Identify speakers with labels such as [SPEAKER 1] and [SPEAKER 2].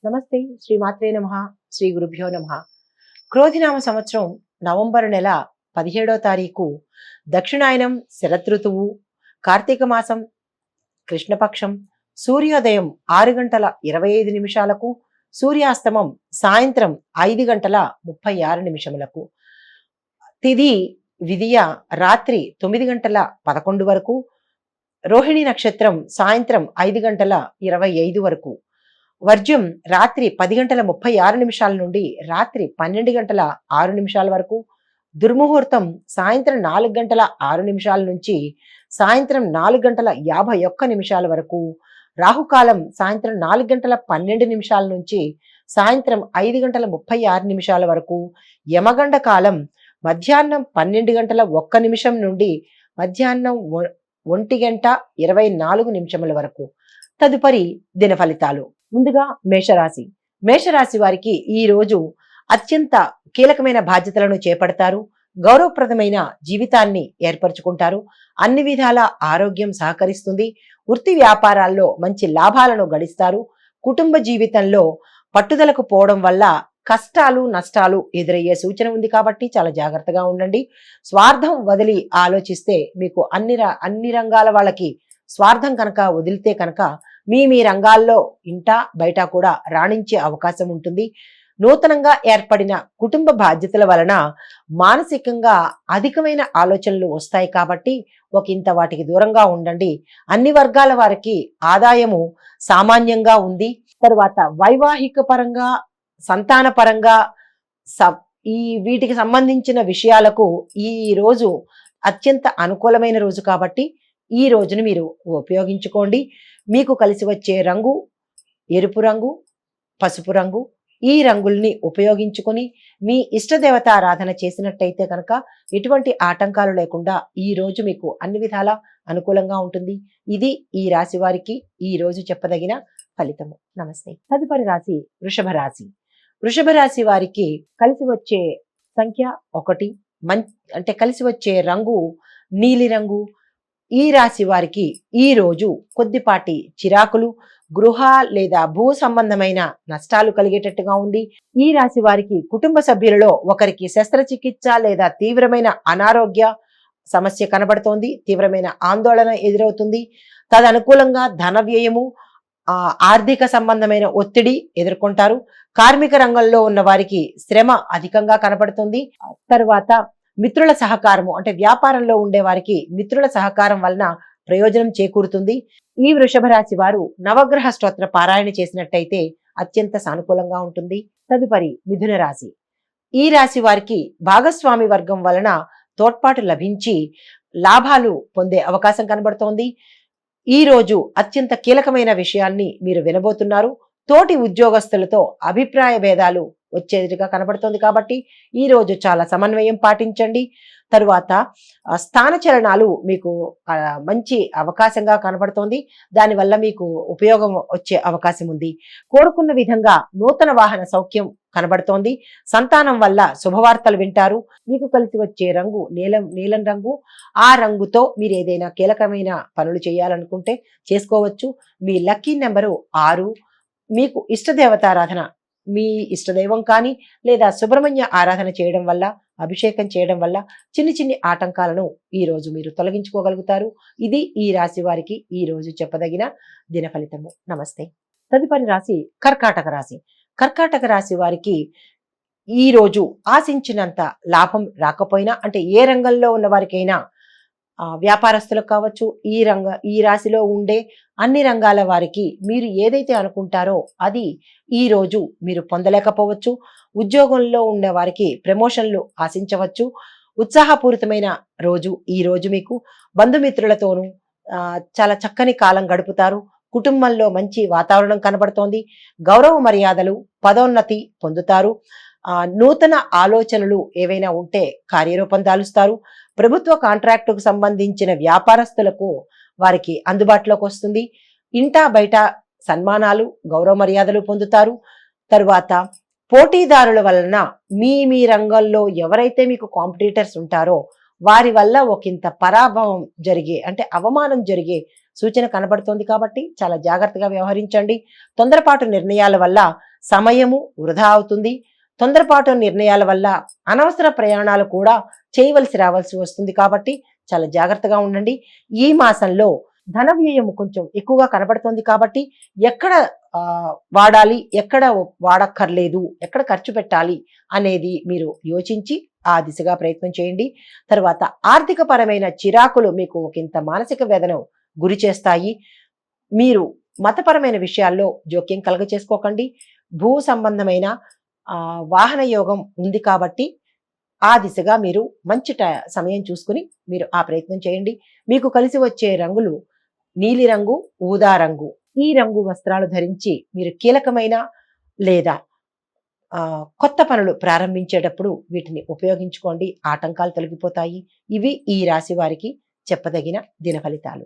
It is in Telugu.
[SPEAKER 1] నమస్తే. శ్రీమాత్రే నమః. శ్రీ గురుభ్యో నమః. క్రోధినామ సంవత్సరం నవంబరు నెల 17వ తారీఖు దక్షిణాయనం శరదృతువు, కార్తీక మాసం కృష్ణపక్షం, సూర్యోదయం 6:25 సూర్యాస్తమం సాయంత్రం 5:36 తిథి విదియ రాత్రి 9:11 వరకు, రోహిణి నక్షత్రం సాయంత్రం 5:25 వర్జ్యం రాత్రి 10:36 నుండి రాత్రి 12:06 వరకు, దుర్ముహూర్తం సాయంత్రం 4:06 నుంచి సాయంత్రం 4:51 వరకు, రాహుకాలం సాయంత్రం 4:12 నుంచి సాయంత్రం 5:36 వరకు, యమగండ కాలం మధ్యాహ్నం 12:01 నుండి మధ్యాహ్నం 1:24 వరకు. తదుపరి దిన ఫలితాలు. ముందుగా మేషరాశి. మేషరాశి వారికి ఈ రోజు అత్యంత కీలకమైన బాధ్యతలను చేపడతారు. గౌరవప్రదమైన జీవితాన్ని ఏర్పరచుకుంటారు. అన్ని విధాల ఆరోగ్యం సహకరిస్తుంది. వృత్తి వ్యాపారాల్లో మంచి లాభాలను గడిస్తారు. కుటుంబ జీవితంలో పట్టుదలకు పోవడం వల్ల కష్టాలు నష్టాలు ఎదురయ్యే సూచన ఉంది కాబట్టి చాలా జాగ్రత్తగా ఉండండి. స్వార్థం వదిలి ఆలోచిస్తే మీకు అన్ని రంగాల వాళ్ళకి స్వార్థం కనుక వదిలితే కనుక మీ రంగాల్లో ఇంట బయట కూడా రాణించే అవకాశం ఉంటుంది. నూతనంగా ఏర్పడిన కుటుంబ బాధ్యతల వలన మానసికంగా అధికమైన ఆలోచనలు వస్తాయి కాబట్టి ఒకంత వాటికి దూరంగా ఉండండి. అన్ని వర్గాల వారికి ఆదాయము సామాన్యంగా ఉంది. తరువాత వైవాహిక పరంగా, సంతాన పరంగా వీటికి సంబంధించిన విషయాలకు ఈ రోజు అత్యంత అనుకూలమైన రోజు కాబట్టి ఈ రోజును మీరు ఉపయోగించుకోండి. మీకు కలిసి వచ్చే రంగు ఎరుపు రంగు, పసుపు రంగు. ఈ రంగుల్ని ఉపయోగించుకొని మీ ఇష్టదేవత ఆరాధన చేసినట్టయితే కనుక ఎటువంటి ఆటంకాలు లేకుండా ఈ రోజు మీకు అన్ని విధాలా అనుకూలంగా ఉంటుంది. ఇది ఈ రాశి వారికి ఈ రోజు చెప్పదగిన ఫలితము. నమస్తే. తదుపరి రాశి వృషభ రాశి. వృషభ రాశి వారికి కలిసి వచ్చే సంఖ్య 1, అంటే కలిసి వచ్చే రంగు నీలి రంగు. ఈ రాశి వారికి ఈ రోజు కొద్దిపాటి చిరాకులు, గృహ లేదా భూ సంబంధమైన నష్టాలు కలిగేటట్టుగా ఉంది. ఈ రాశి వారికి కుటుంబ సభ్యులలో ఒకరికి శస్త్రచికిత్స లేదా తీవ్రమైన అనారోగ్య సమస్య కనబడుతోంది. తీవ్రమైన ఆందోళన ఎదురవుతుంది. తదనుకూలంగా ధన వ్యయము, ఆర్థిక సంబంధమైన ఒత్తిడి ఎదుర్కొంటారు. కార్మిక రంగంలో ఉన్న వారికి శ్రమ అధికంగా కనబడుతుంది. తరువాత మిత్రుల సహకారము, అంటే వ్యాపారంలో ఉండే వారికి మిత్రుల సహకారం వలన ప్రయోజనం చేకూరుతుంది. ఈ వృషభ రాశి వారు నవగ్రహ స్తోత్ర పారాయణ చేసినట్టయితే అత్యంత సానుకూలంగా ఉంటుంది. తదుపరి మిథున రాశి. ఈ రాశి వారికి భాగస్వామి వర్గం వలన తోడ్పాటు లభించి లాభాలు పొందే అవకాశం కనబడుతోంది. ఈ రోజు అత్యంత కీలకమైన విషయాన్ని మీరు వినబోతున్నారు. తోటి ఉద్యోగస్తులతో అభిప్రాయ భేదాలు వచ్చేదిగా కనబడుతోంది కాబట్టి ఈ రోజు చాలా సమన్వయం పాటించండి. తరువాత స్థానచలనాలు మీకు మంచి అవకాశంగా కనబడుతోంది. దానివల్ల మీకు ఉపయోగం వచ్చే అవకాశం ఉంది. కోరుకున్న విధంగా నూతన వాహన సౌఖ్యం కనబడుతోంది. సంతానం వల్ల శుభవార్తలు వింటారు. మీకు కలిసి వచ్చే రంగు నీలం రంగు. ఆ రంగుతో మీరు ఏదైనా కీలకమైన పనులు చేయాలనుకుంటే చేసుకోవచ్చు. మీ లక్కీ నెంబరు 6. మీకు ఇష్టదేవతారాధన, మీ ఇష్టదైవం కానీ లేదా సుబ్రహ్మణ్య ఆరాధన చేయడం వల్ల, అభిషేకం చేయడం వల్ల చిన్ని ఆటంకాలను ఈ రోజు మీరు తొలగించుకోగలుగుతారు. ఇది ఈ రాశి వారికి ఈ రోజు చెప్పదగిన దిన ఫలితము. నమస్తే. తదుపరి రాశి కర్కాటక రాశి. కర్కాటక రాశి వారికి ఈ రోజు ఆశించినంత లాభం రాకపోయినా, అంటే ఏ రంగంలో ఉన్న వారికైనా, వ్యాపారస్తులకు కావచ్చు, ఈ రాశిలో ఉండే అన్ని రంగాల వారికి మీరు ఏదైతే అనుకుంటారో అది ఈ రోజు మీరు పొందలేకపోవచ్చు. ఉద్యోగంలో ఉండే వారికి ప్రమోషన్లు ఆశించవచ్చు. ఉత్సాహపూరితమైన రోజు ఈ రోజు. మీకు బంధుమిత్రులతోనూ చాలా చక్కని కాలం గడుపుతారు. కుటుంబంలో మంచి వాతావరణం కనబడుతోంది. గౌరవ మర్యాదలు, పదోన్నతి పొందుతారు. నూతన ఆలోచనలు ఏవైనా ఉంటే కార్యరూపం దాలుస్తారు. ప్రభుత్వ కాంట్రాక్టుకు సంబంధించిన వ్యాపారస్తులకు వారికి అందుబాటులోకి వస్తుంది. ఇంటా బయట సన్మానాలు, గౌరవ మర్యాదలు పొందుతారు. తరువాత పోటీదారుల వలన మీ రంగంలో ఎవరైతే మీకు కాంపిటీటర్స్ ఉంటారో వారి వల్ల ఒకంత పరాభవం జరిగే అంటే అవమానం జరిగే సూచన కనబడుతోంది కాబట్టి చాలా జాగ్రత్తగా వ్యవహరించండి. తొందరపాటు నిర్ణయాల వల్ల సమయము వృధా అవుతుంది. తొందరపాటు నిర్ణయాల వల్ల అనవసర ప్రయాణాలు కూడా రావాల్సి వస్తుంది కాబట్టి చాలా జాగ్రత్తగా ఉండండి. ఈ మాసంలో ధన వ్యయం కొంచెం ఎక్కువగా కనబడుతోంది కాబట్టి ఎక్కడ వాడాలి, ఎక్కడ వాడక్కర్లేదు, ఎక్కడ ఖర్చు పెట్టాలి అనేది మీరు యోచించి ఆ దిశగా ప్రయత్నం చేయండి. తర్వాత ఆర్థిక పరమైన చిరాకులు మీకు ఒకంత మానసిక వేదన గురి చేస్తాయి. మీరు మతపరమైన విషయాల్లో జోక్యం కలగచేసుకోకండి. భూ సంబంధమైన వాహన యోగం ఉంది కాబట్టి ఆ దిశగా మీరు మంచి సమయం చూసుకుని మీరు ఆ ప్రయత్నం చేయండి. మీకు కలిసి వచ్చే రంగులు నీలిరంగు, ఊదా రంగు. ఈ రంగు వస్త్రాలు ధరించి మీరు కీలకమైన లేదా కొత్త పనులు ప్రారంభించేటప్పుడు వీటిని ఉపయోగించుకోండి. ఆటంకాలు తొలగిపోతాయి. ఇవి ఈ రాశి వారికి చెప్పదగిన దిన ఫలితాలు.